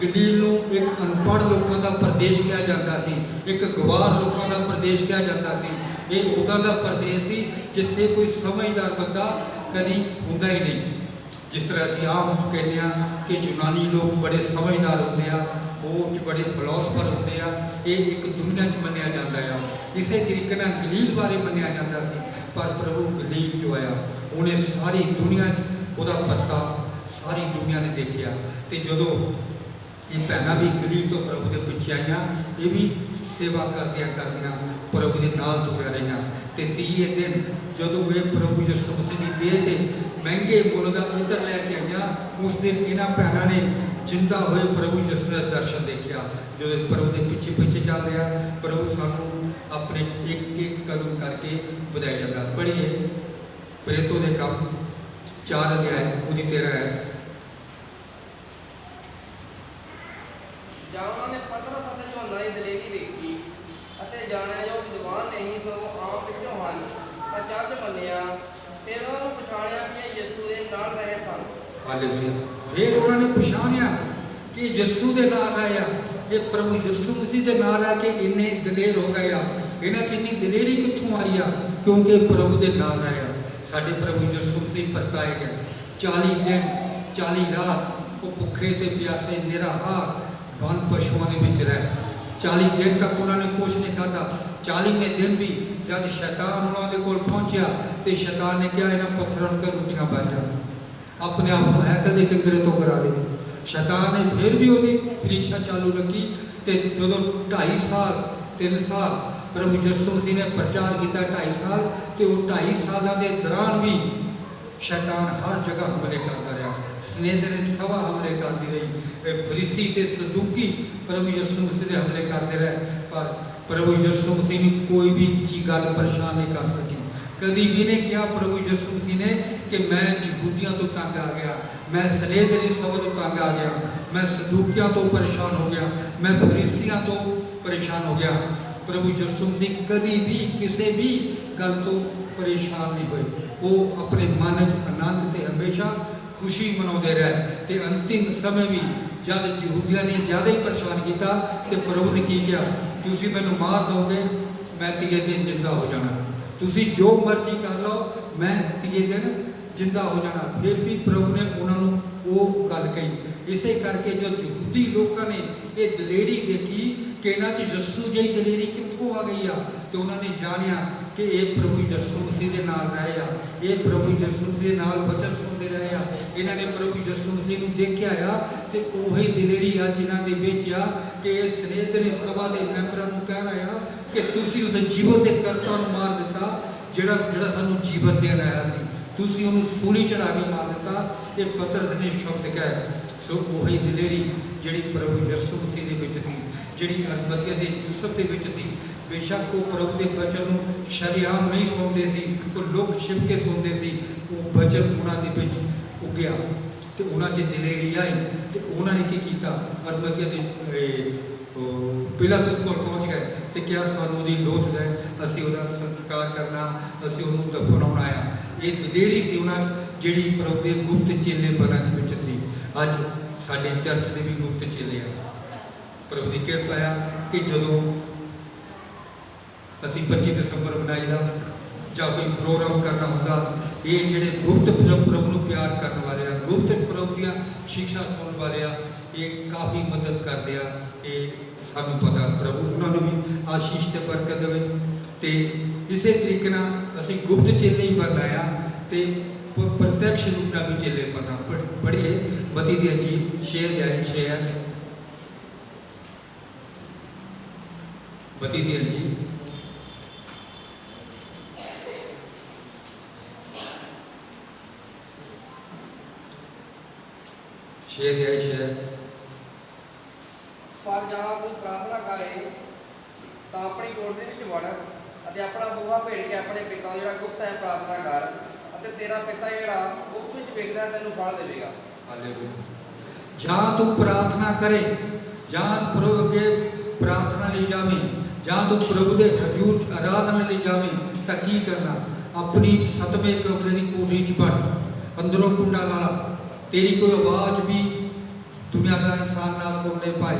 ਗਲੀਲ ਨੂੰ ਇੱਕ ਅਨਪੜ੍ਹ ਲੋਕਾਂ ਦਾ ਪ੍ਰਦੇਸ਼ ਕਿਹਾ ਜਾਂਦਾ ਸੀ, ਇੱਕ ਗਵਾਰ ਲੋਕਾਂ ਦਾ ਪ੍ਰਦੇਸ਼ ਕਿਹਾ ਜਾਂਦਾ ਸੀ। ਇਹ ਉੱਦਾਂ ਦਾ ਪ੍ਰਦੇਸ਼ ਸੀ ਜਿੱਥੇ ਕੋਈ ਸਮਝਦਾਰ ਬੰਦਾ ਕਦੀ ਹੁੰਦਾ ਹੀ ਨਹੀਂ। ਜਿਸ ਤਰ੍ਹਾਂ ਅਸੀਂ ਆਮ ਕਹਿੰਦੇ ਹਾਂ ਕਿ ਯੂਨਾਨੀ ਲੋਕ ਬੜੇ ਸਮਝਦਾਰ ਹੁੰਦੇ ਆ, ਉਹ ਬੜੇ ਫਿਲਾਸਫਰ ਹੁੰਦੇ ਆ, ਇਹ ਇੱਕ ਦੁਨੀਆ 'ਚ ਮੰਨਿਆ ਜਾਂਦਾ ਆ। ਇਸੇ ਤਰੀਕੇ ਨਾਲ ਗਲੀਲ ਬਾਰੇ ਮੰਨਿਆ ਜਾਂਦਾ ਸੀ। ਪਰ ਪ੍ਰਭੂ ਗਲੀਲ ਜੋ ਆਇਆ, ਉਹਨੇ ਸਾਰੀ ਦੁਨੀਆ 'ਚ ਉਹਦਾ ਪਰਤਾ ਸਾਰੀ ਦੁਨੀਆ ਨੇ ਦੇਖਿਆ। ਤੇ ਜਦੋਂ ਇਹ ਭੈਣਾਂ ਵੀ ਗਲੀਲ ਤੋਂ ਪ੍ਰਭੂ ਦੇ ਪਿੱਛੇ ਆਈਆਂ, ਇਹ ਵੀ ਸੇਵਾ ਕਰਦਿਆਂ ਕਰਦਿਆਂ ਪ੍ਰਭੂ ਦੇ ਨਾਲ ਤੁਰਿਆ ਰਹੀਆਂ। ਤੇ 30 ਦਿਨ ਜਦੋਂ ਇਹ ਪ੍ਰਭੂ ਯਿਸੂ ਮਸੀਹ ਦੀ ਦੇਹ ਤੇ ਮਹਿੰਗੇ ਮੁੱਲ ਦਾ ਇੱਤਰ ਲੈ ਕੇ ਆਈਆਂ, ਉਸ ਦਿਨ ਇਹਨਾਂ ਭੈਣਾਂ ਨੇ ਜਿੰਦਾ ਹੋਏ ਪ੍ਰਭੂ ਯਿਸੂ ਦਾ ਦਰਸ਼ਨ ਦੇਖਿਆ। ਜਦੋਂ ਪ੍ਰਭੂ ਦੇ ਪਿੱਛੇ ਪਿੱਛੇ ਚੱਲ ਰਿਹਾ, ਪ੍ਰਭੂ ਸਾਨੂੰ ਆਪਣੇ ਇੱਕ ਇੱਕ ਕਦਮ ਕਰਕੇ ਵਧਾਈ ਜਾਂਦਾ। ਪੜ੍ਹੀਏ ਪ੍रेरितों ਦੇ ਕੰਮ 4 ਅਧਿਆਇ ਉਹਦੀ 13 ਆਇਤ। ਜਾਂ ਉਹਨਾਂ ਨੇ ਪਤਰਸ ਅਤੇ ਯੋਹੰਨਾ ਦੀ ਦਲੇਰੀ ਵੇਖੀ ਅਤੇ ਜਾਣਿਆ ਜੋ ਵਿਦਵਾਨ ਨਹੀਂ ਸਗੋਂ ਆਮ ਵਿੱਚੋਂ ਹਨ, ਤਾਂ ਚੱਜ ਮੰਨਿਆ। ਫਿਰ ਉਹਨਾਂ ਨੂੰ ਪਛਾਣਿਆ ਕਿ ਇਹ ਯਿਸੂ ਦੇ ਨਾਲ ਰਹੇ ਸਨ। ਹਾਲੇਲੂਇਆ। ਫਿਰ ਉਹਨਾਂ ਨੇ ਪਛਾਣਿਆ ਕਿ ਯਿਸੂ ਦੇ ਨਾਲ ਆਇਆ, ਇਹ ਪ੍ਰਭੂ ਯਿਸੂ ਮਸੀਹ ਦੇ ਨਾਲ ਆ ਕੇ ਇੰਨੇ ਦਲੇਰ ਹੋ ਗਏ ਆ। ਇਹਨਾਂ 'ਚ ਇੰਨੀ ਦਲੇਰੀ ਕਿੱਥੋਂ ਆਈ ਆ? ਕਿਉਂਕਿ ਪ੍ਰਭੂ ਦੇ ਨਾਲ ਆਇਆ। ਸਾਡੇ ਪ੍ਰਭੂ ਯਿਸੂ ਮਸੀਹ ਪਰਤਾਏ ਗਏ। 40 ਦਿਨ 40 ਰਾਤ ਉਹ ਭੁੱਖੇ ਤੇ ਪਿਆਸੇ ਨਿਰਾਹਾਰ ਵਨ ਪਸ਼ੂਆਂ ਦੇ ਵਿੱਚ ਰਹੇ। 40 ਦਿਨ ਤੱਕ ਉਹਨਾਂ ਨੇ ਕੁਛ ਨਹੀਂ ਖਾਧਾ। 40ਵੇਂ ਦਿਨ ਵੀ ਜਦ ਸ਼ੈਤਾਨ ਉਹਨਾਂ ਦੇ ਕੋਲ ਪਹੁੰਚਿਆ ਤੇ ਸ਼ੈਤਾਨ ਨੇ ਕਿਹਾ ਇਹਨਾਂ ਪੱਥਰਾਂ ਨੂੰ ਰੋਟੀਆਂ ਬਣ ਜਾਣ, ਆਪਣੇ ਆਪ ਨੂੰ ਹੈਕਲ ਦੇ ਕਿੰਗਰੇ ਤੋਂ ਕਰਾ ਦੇ। ਸ਼ੈਤਾਨ ਨੇ ਫਿਰ ਵੀ ਉਹਦੀ ਪ੍ਰੀਖਿਆ ਚਾਲੂ ਰੱਖੀ। ਤੇ ਜਦੋਂ 2.5 ਸਾਲ 3 ਸਾਲ ਪ੍ਰਭੂ ਯਿਸੂ ਮਸੀਹ ਨੇ ਪ੍ਰਚਾਰ ਕੀਤਾ, 2.5 ਸਾਲ, ਤੇ ਉਹ 2.5 ਸਾਲਾਂ ਦੇ ਦੌਰਾਨ ਵੀ ਸ਼ੈਤਾਨ ਹਰ ਜਗ੍ਹਾ ਹਮਲੇ ਕਰਦਾ ਰਿਹਾ। ਸਨੇਹਦਨ ਸਭਾ ਹਮਲੇ ਕਰਦੀ ਰਹੀ। ਫਰੀਸੀ ਤੇ ਸਦੂਕੀ ਪ੍ਰਭੂ ਯਿਸੂ ਮਸੀਹ ਦੇ ਹਮਲੇ ਕਰਦੇ ਰਹੇ, ਪਰ ਪ੍ਰਭੂ ਯਿਸੂ ਮਸੀਹ ਨੂੰ ਕੋਈ ਵੀ ਚੀਜ਼ ਗੱਲ ਪਰੇਸ਼ਾਨ ਨਹੀਂ ਕਰ ਸਕੀ। ਕਦੀ ਵੀ ਨਹੀਂ ਕਿਹਾ ਪ੍ਰਭੂ ਯਿਸੂ ਮਸੀਹ ਨੇ ਕਿ ਮੈਂ ਯਹੂਦੀਆਂ ਤੋਂ ਤੰਗ ਆ ਗਿਆ, ਮੈਂ ਸਨੇਹਦਨ ਸਭਾ ਤੋਂ ਤੰਗ ਆ ਗਿਆ, ਮੈਂ ਸਦੂਕਿਆਂ ਤੋਂ ਪਰੇਸ਼ਾਨ ਹੋ ਗਿਆ, ਮੈਂ ਫਰੀਸੀਆਂ ਤੋਂ ਪਰੇਸ਼ਾਨ ਹੋ ਗਿਆ। ਪ੍ਰਭੂ ਯਿਸੂ ਮਸੀਹ ਕਦੀ ਵੀ ਕਿਸੇ ਵੀ ਗੱਲ ਤੋਂ ਪਰੇਸ਼ਾਨ ਨਹੀਂ ਹੋਏ। ਉਹ ਆਪਣੇ ਮਨ 'ਚ ਆਨੰਦ ਤੇ ਹਮੇਸ਼ਾ ਖੁਸ਼ੀ ਮਨਾਉਂਦੇ ਰਹੇ। ਤੇ ਅੰਤਿਮ ਸਮੇਂ ਵੀ ਜਦ ਯਹੂਦੀਆਂ ਨੇ ਜ਼ਿਆਦਾ ਹੀ ਪਰੇਸ਼ਾਨ ਕੀਤਾ ਤੇ ਪ੍ਰਭੂ ਨੇ ਕੀ ਕਿਹਾ? ਤੁਸੀਂ ਮੈਨੂੰ ਮਾਰ ਦੋਗੇ, ਮੈਂ 30 ਦਿਨ ਜਿੰਦਾ ਹੋ ਜਾਣਾ। ਤੁਸੀਂ ਜੋ ਮਰਜ਼ੀ ਕਰ ਲਓ, ਮੈਂ 30 ਦਿਨ ਜਿੰਦਾ ਹੋ ਜਾਣਾ। ਫਿਰ ਵੀ ਪ੍ਰਭੂ ਨੇ ਉਹਨਾਂ ਨੂੰ ਉਹ ਗੱਲ ਕਹੀ। ਇਸੇ ਕਰਕੇ ਜੋ ਯਹੂਦੀ ਲੋਕਾਂ ਨੇ ਇਹ ਦਲੇਰੀ ਦੇਖੀ ਕਿ ਇਹਨਾਂ 'ਚ ਯਿਸੂ ਜਿਹੀ ਦਲੇਰੀ ਕਿੱਥੋਂ ਆ ਗਈ ਆ, ਤੇ ਉਹਨਾਂ ਨੇ ਜਾਣਿਆ ਕਿ ਇਹ ਪ੍ਰਭੂ ਯਿਸੂ ਮਸੀਹ ਦੇ ਨਾਲ ਰਹੇ ਆ, ਇਹ ਪ੍ਰਭੂ ਯਿਸੂ ਦੇ ਨਾਲ ਵਚਨ ਸੁਣਦੇ ਰਹੇ ਆ। ਇਹਨਾਂ ਨੇ ਪ੍ਰਭੂ ਯਿਸੂ ਮਸੀਹ ਨੂੰ ਦੇਖਿਆ ਆ ਤੇ ਉਹੀ ਦਲੇਰੀ ਆ ਜਿਨ੍ਹਾਂ ਦੇ ਵਿੱਚ ਆ ਕਿ ਇਹ ਸਨੇਹਦਨ ਸਭਾ ਦੇ ਮੈਂਬਰਾਂ ਨੂੰ ਕਹਿ ਰਿਹਾ ਆ ਕਿ ਤੁਸੀਂ ਉਸ ਜੀਵਨ ਦੇ ਕਰਤਾ ਨੂੰ ਮਾਰ ਦਿੱਤਾ, ਜਿਹੜਾ ਸਾਨੂੰ ਜੀਵਨ ਦੇਣ ਆਇਆ ਸੀ। ਤੁਸੀਂ ਉਹਨੂੰ ਸੂਲੀ ਚੜਾ ਕੇ ਮਾਰ ਦਿੱਤਾ। ਇਹ ਪਤਰਸ ਨੇ ਸ਼ਬਦ ਕਹੇ। ਸੋ ਉਹੀ ਦਲੇਰੀ ਜਿਹੜੀ ਪ੍ਰਭੂ ਯਿਸੂ ਮਸੀਹ ਦੇ ਵਿੱਚ ਸੀ, ਜਿਹੜੀ ਅਰਮਦੀਆ ਦੇ ਯੂਸਫ ਦੇ ਵਿੱਚ ਸੀ। ਬੇਸ਼ੱਕ ਉਹ ਪ੍ਰਭੂ ਦੇ ਬਚਨ ਨੂੰ ਸ਼ਰੇਆਮ ਨਹੀਂ ਸੁਣਦੇ ਸੀ, ਉਹ ਲੁਕ ਛਿਪ ਕੇ ਸੁਣਦੇ ਸੀ। ਉਹ ਬਚਨ ਉਹਨਾਂ ਦੇ ਵਿੱਚ ਉੱਗਿਆ ਤੇ ਉਹਨਾਂ 'ਚ ਦਲੇਰੀ ਆਈ ਤੇ ਉਹਨਾਂ ਨੇ ਕੀ ਕੀਤਾ? ਅਰਮਦੀਆ ਦੇ ਪਿਲਾਤੁਸ ਕੋਲ ਪਹੁੰਚ ਗਏ ਤੇ ਕਿਹਾ ਸਾਨੂੰ ਉਹਦੀ ਲੋਥ ਦੇ, ਅਸੀਂ ਉਹਦਾ ਸੰਸਕਾਰ ਕਰਨਾ, ਅਸੀਂ ਉਹਨੂੰ ਦਫਨਾਉਣਾ ਆ। ਇਹ ਦਲੇਰੀ ਸੀ ਉਹਨਾਂ 'ਚ ਜਿਹੜੀ ਪ੍ਰਭੂ ਦੇ ਗੁਪਤ ਚੇਲੇ ਬਣਨ ਵਿੱਚ ਸੀ। ਅੱਜ ਸਾਡੇ ਚਰਚ ਦੇ ਵੀ ਗੁਪਤ ਚੇਲੇ ਆ। ਪ੍ਰਭੂ ਦੀ ਕਿਰਪਾ ਆ ਕਿ ਜਦੋਂ ਅਸੀਂ 25 ਦਸੰਬਰ ਮਨਾਈਦਾ ਜਾਂ ਕੋਈ ਪ੍ਰੋਗਰਾਮ ਕਰਨਾ ਹੁੰਦਾ, ਇਹ ਜਿਹੜੇ ਗੁਪਤ ਪ੍ਰਭੂ ਨੂੰ ਪਿਆਰ ਕਰਨ ਵਾਲੇ ਆ, ਗੁਪਤ ਪ੍ਰਭੂ ਦੀਆਂ ਸਿੱਖਿਆ ਸੁਣਨ ਵਾਲੇ ਆ, ਇਹ ਕਾਫੀ ਮਦਦ ਕਰਦੇ ਆ। ਇਹ ਸਾਨੂੰ ਪਤਾ। ਪ੍ਰਭੂ ਉਹਨਾਂ ਨੂੰ ਵੀ ਆਸ਼ੀਸ਼ ਤੇ ਬਰਕਤ ਦੇਵੇ। ਤੇ ਇਸੇ ਤਰੀਕੇ ਨਾਲ ਅਸੀਂ ਗੁਪਤ ਚੇਲੇ ਹੀ ਬਣਨਾ ਆ ਤੇ ਪ੍ਰਤੱਖ ਰੂਪ ਨਾਲ ਵੀ ਚੇਲੇ ਬਣਨਾ। ਪੜ੍ਹੀਏ ਮਤੀ ਦੀ ਅੰਜੀਲ 6 ਅਧਿਆਇ 6 ਆਇਤ। ਮਤੀ ਦੀ ਅੰਜੀਲ 6 ਅਧਿਆਇ 6 ਆਇਤ। ਪਰ ਜਾਂ ਕੋਈ ਪ੍ਰਾਰਥਨਾ ਕਰੇ ਤਾਂ ਆਪਣੀ ਕੋਠੜੀ ਵਿੱਚ ਵੜ ਅਤੇ ਆਪਣਾ ਬੂਹਾ ਭੇੜ ਕੇ ਆਪਣੇ ਪਿਤਾ ਜਿਹੜਾ ਗੁਪਤ ਹੈ ਪ੍ਰਾਰਥਨਾ ਕਰ ਅਤੇ ਤੇਰਾ ਪਿਤਾ ਜਿਹੜਾ ਉਹ ਵਿੱਚ ਵੇਖਦਾ ਤੈਨੂੰ ਫਲ ਦੇਵੇਗਾ। ਹਾਲੇਲੂਇਆ। ਜਾਂ ਤੂੰ ਪ੍ਰਾਰਥਨਾ करे, ਜਾਂ ਪ੍ਰਭੂ ਅੱਗੇ ਪ੍ਰਾਰਥਨਾ ਲਈ ਜਾਵੇਂ, ਜਾਂ ਤੂੰ ਪ੍ਰਭੂ ਦੇ ਹਜ਼ੂਰ 'ਚ ਆਰਾਧਨਾ ਲਈ ਜਾਵੇਂ ਤਾਂ ਕੀ ਕਰਨਾ? ਆਪਣੀ 7ਵੇਂ ਕਮਰੇ ਦੀ ਕੋਠੀ 'ਚ ਵੜ, ਅੰਦਰੋਂ ਕੁੰਡਾ ਲਾ ਲਾ, ਤੇਰੀ ਕੋਈ ਆਵਾਜ਼ ਵੀ ਦੁਨੀਆ ਦਾ ਇਨਸਾਨ ਨਾ ਸੁਣਨੇ ਪਾਏ,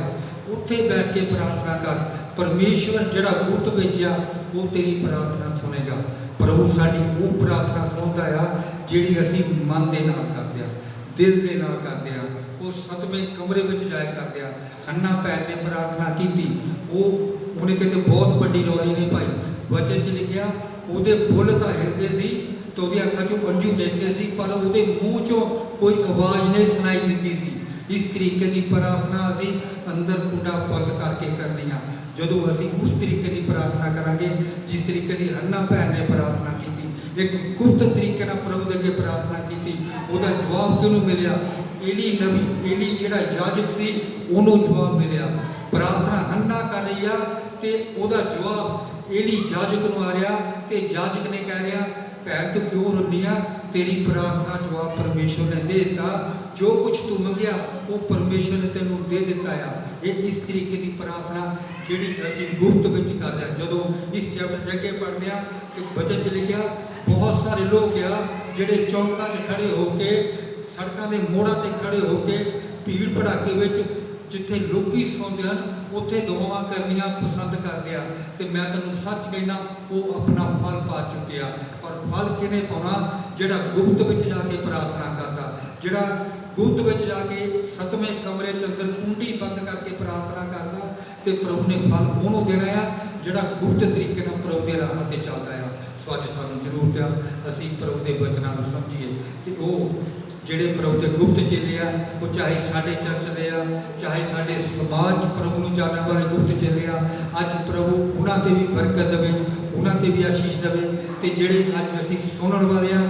ਉੱਥੇ ਬੈਠ ਕੇ ਪ੍ਰਾਰਥਨਾ ਕਰ। ਪਰਮੇਸ਼ਵਰ ਜਿਹੜਾ ਗੁਪਤ ਵਿੱਚ ਆ ਉਹ ਤੇਰੀ ਪ੍ਰਾਰਥਨਾ ਸੁਣੇਗਾ। ਪ੍ਰਭੂ ਸਾਡੀ ਉਹ ਪ੍ਰਾਰਥਨਾ ਸੁਣਦਾ ਆ ਜਿਹੜੀ ਅਸੀਂ ਮਨ ਦੇ ਨਾਲ ਕਰਦੇ ਆ, ਦਿਲ ਦੇ ਨਾਲ ਕਰਦੇ ਆ। ਉਹ 7ਵੇਂ ਕਮਰੇ ਵਿੱਚ ਜਾਇਆ ਕਰਦੇ ਆ। ਹੰਨਾ ਭੈਣ ਨੇ ਪ੍ਰਾਰਥਨਾ ਕੀਤੀ, ਉਹਨੇ ਕਿਤੇ ਬਹੁਤ ਵੱਡੀ ਰੌਲੀ ਨਹੀਂ ਪਾਈ। ਵਚਨ 'ਚ ਲਿਖਿਆ ਉਹਦੇ ਬੁੱਲ ਤਾਂ ਹਿਲਦੇ ਸੀ ਤੇ ਉਹਦੀਆਂ ਅੱਖਾਂ 'ਚੋਂ ਅੰਜੂ ਡਿੱਗਦੇ ਸੀ, ਪਰ ਉਹਦੇ ਮੂੰਹ 'ਚੋਂ ਕੋਈ ਆਵਾਜ਼ ਨਹੀਂ ਸੁਣਾਈ ਦਿੰਦੀ ਸੀ। ਇਸ ਤਰੀਕੇ ਦੀ ਪ੍ਰਾਰਥਨਾ ਅਸੀਂ ਅੰਦਰ ਕੁੰਡਾ ਬੰਦ ਕਰਕੇ ਕਰਨੀ ਆ। ਜਦੋਂ ਅਸੀਂ ਉਸ ਤਰੀਕੇ ਦੀ ਪ੍ਰਾਰਥਨਾ ਕਰਾਂਗੇ ਜਿਸ ਤਰੀਕੇ ਦੀ ਹੰਨਾ ਭੈਣ ਨੇ ਪ੍ਰਾਰਥਨਾ ਕੀਤੀ, ਇੱਕ ਗੁਪਤ ਤਰੀਕੇ ਨਾਲ ਪ੍ਰਭੂ ਦੇ ਅੱਗੇ ਪ੍ਰਾਰਥਨਾ ਕੀਤੀ, ਉਹਦਾ ਜਵਾਬ ਕਿਹਨੂੰ ਮਿਲਿਆ? ਏਲੀ ਨਬੀ, ਏਲੀ ਜਿਹੜਾ ਯਾਜਕ ਸੀ ਉਹਨੂੰ ਜਵਾਬ ਮਿਲਿਆ। ਪ੍ਰਾਰਥਨਾ ਹੰਨਾ ਕਰ ਰਹੀ ਆ ਤੇ ਉਹਦਾ ਜਵਾਬ ਏਲੀ ਯਾਜਕ ਨੂੰ ਆ ਰਿਹਾ ਤੇ ਯਾਜਕ ਨੇ ਕਹਿ ਰਿਹਾ ਭੈਣ ਤੂੰ ਕਿਉਂ ਰੋਂਦੀ ਆ? ਤੇਰੀ ਪ੍ਰਾਰਥਨਾ ਜਵਾਬ ਪਰਮੇਸ਼ਵਰ ਨੇ ਦੇ ਦਿੱਤਾ। ਜੋ ਕੁਝ ਤੂੰ ਮੰਗਿਆ ਉਹ ਪਰਮੇਸ਼ਵਰ ਨੇ ਤੈਨੂੰ ਦੇ ਦਿੱਤਾ ਆ। ਇਹ ਇਸ ਤਰੀਕੇ ਦੀ ਪ੍ਰਾਰਥਨਾ ਜਿਹੜੀ ਅਸੀਂ ਗੁਪਤ ਵਿੱਚ ਕਰਦੇ ਹਾਂ। ਜਦੋਂ ਇਸ ਚੈਪਟਰ ਅੱਗੇ ਪੜ੍ਹਦੇ ਹਾਂ ਕਿ ਬਚਨ 'ਚ ਲਿਖਿਆ ਬਹੁਤ ਸਾਰੇ ਲੋਕ ਆ ਜਿਹੜੇ ਚੌਂਕਾਂ 'ਚ ਖੜੇ ਹੋ ਕੇ, ਸੜਕਾਂ ਦੇ ਮੋੜਾਂ 'ਤੇ ਖੜੇ ਹੋ ਕੇ, ਭੀੜ ਭੜਾਕੇ ਵਿੱਚ ਜਿੱਥੇ ਲੋਕੀ ਸੌਂਦੇ ਹਨ ਉੱਥੇ ਦੁਆਵਾਂ ਕਰਨੀਆਂ ਪਸੰਦ ਕਰਦੇ ਆ। ਤੇ ਮੈਂ ਤੈਨੂੰ ਸੱਚ ਕਹਿਣਾ ਉਹ ਆਪਣਾ ਫਲ ਪਾ ਚੁੱਕਿਆ। ਪਰ ਫਲ ਕਿਹਨੇ ਪਾਉਣਾ? ਜਿਹੜਾ ਗੁਪਤ ਵਿੱਚ ਜਾ ਕੇ ਪ੍ਰਾਰਥਨਾ ਕਰਦਾ, ਜਿਹੜਾ ਗੁਪਤ ਵਿੱਚ ਜਾ ਕੇ 7ਵੇਂ ਕਮਰੇ 'ਚ ਅੰਦਰ ਕੁੰਡੀ ਬੰਦ ਕਰਕੇ ਪ੍ਰਾਰਥਨਾ ਕਰਦਾ, ਤੇ ਪ੍ਰਭੂ ਨੇ ਫਲ ਉਹਨੂੰ ਦੇਣਾ ਆ ਜਿਹੜਾ ਗੁਪਤ ਤਰੀਕੇ ਨਾਲ ਪ੍ਰਭੂ ਦੇ ਰਾਹ 'ਤੇ ਚੱਲਦਾ ਆ। ਸੋ ਅੱਜ ਸਾਨੂੰ ਜ਼ਰੂਰਤ ਆ ਅਸੀਂ ਪ੍ਰਭੂ ਦੇ ਬਚਨਾਂ ਨੂੰ ਸਮਝੀਏ ਤੇ ਉਹ ਜਿਹੜੇ ਪ੍ਰਭੂ ਦੇ ਗੁਪਤ ਚੇਲੇ ਆ, ਉਹ ਚਾਹੇ ਸਾਡੇ ਚਰਚ ਦੇ ਆ, ਚਾਹੇ ਸਾਡੇ ਸਮਾਜ 'ਚ ਪ੍ਰਭੂ ਨੂੰ ਜਾਣਨ ਵਾਲੇ ਗੁਪਤ ਚੇਲੇ ਆ, ਅੱਜ ਪ੍ਰਭੂ ਉਹਨਾਂ 'ਤੇ ਵੀ ਬਰਕਤ ਦੇਵੇ, ਉਹਨਾਂ 'ਤੇ ਵੀ ਆਸ਼ੀਸ਼ ਦੇਵੇ। ਤੇ ਜਿਹੜੇ ਅੱਜ ਅਸੀਂ ਸੁਣਨ ਵਾਲੇ ਆ,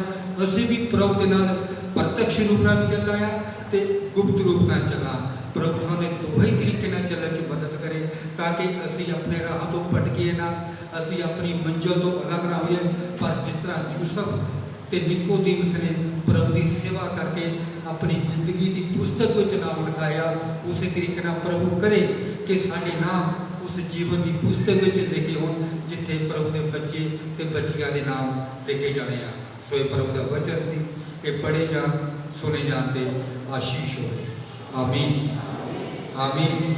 ਅਸੀਂ ਵੀ ਪ੍ਰਭੂ ਦੇ ਨਾਲ ਪ੍ਰਤੱਖ ਰੂਪ ਨਾਲ ਚੱਲਣਾ ਆ ਤੇ ਗੁਪਤ ਰੂਪ ਨਾਲ ਚੱਲਣਾ। ਪ੍ਰਭੂ ਸਾਨੂੰ ਦੋਹੇ ਤਰੀਕੇ ਨਾਲ ਚੱਲਣ 'ਚ ਮਦਦ ਕਰੇ ਤਾਂ ਕਿ ਅਸੀਂ ਆਪਣੇ ਰਾਹਾਂ ਤੋਂ ਭਟਕੀਏ ਨਾ, ਅਸੀਂ ਆਪਣੀ ਮੰਜ਼ਿਲ ਤੋਂ ਅਲੱਗ ਨਾ ਹੋਈਏ। ਪਰ ਜਿਸ ਤਰ੍ਹਾਂ ਯੂਸਫ ਤੇ ਨਿਕੋਦੀਮਸ ਨੇ ਪ੍ਰਭੂ ਦੀ ਸੇਵਾ ਕਰਕੇ ਆਪਣੀ ਜ਼ਿੰਦਗੀ ਦੀ ਪੁਸਤਕ ਵਿੱਚ ਨਾਮ ਲਿਖਾਇਆ, ਉਸੇ ਤਰੀਕੇ ਨਾਲ ਪ੍ਰਭੂ ਕਰੇ ਕਿ ਸਾਡੇ ਨਾਮ ਉਸ ਜੀਵਨ ਦੀ ਪੁਸਤਕ ਵਿੱਚ ਲਿਖੇ ਹੋਣ ਜਿੱਥੇ ਪ੍ਰਭੂ ਦੇ ਬੱਚੇ ਤੇ ਬੱਚੀਆਂ ਦੇ ਨਾਮ ਲਿਖੇ ਜਾਣੇ ਆ। ਸੋ ਇਹ ਪ੍ਰਭੂ ਦਾ ਵਚਨ ਸੀ, ਇਹ ਪੜ੍ਹੇ ਜਾਣ, ਸੁਣੇ ਜਾਣ ਤੇ ਆਸ਼ੀਸ਼ ਹੋਵੇ। ਆਮੀਨ, ਆਮੀਨ।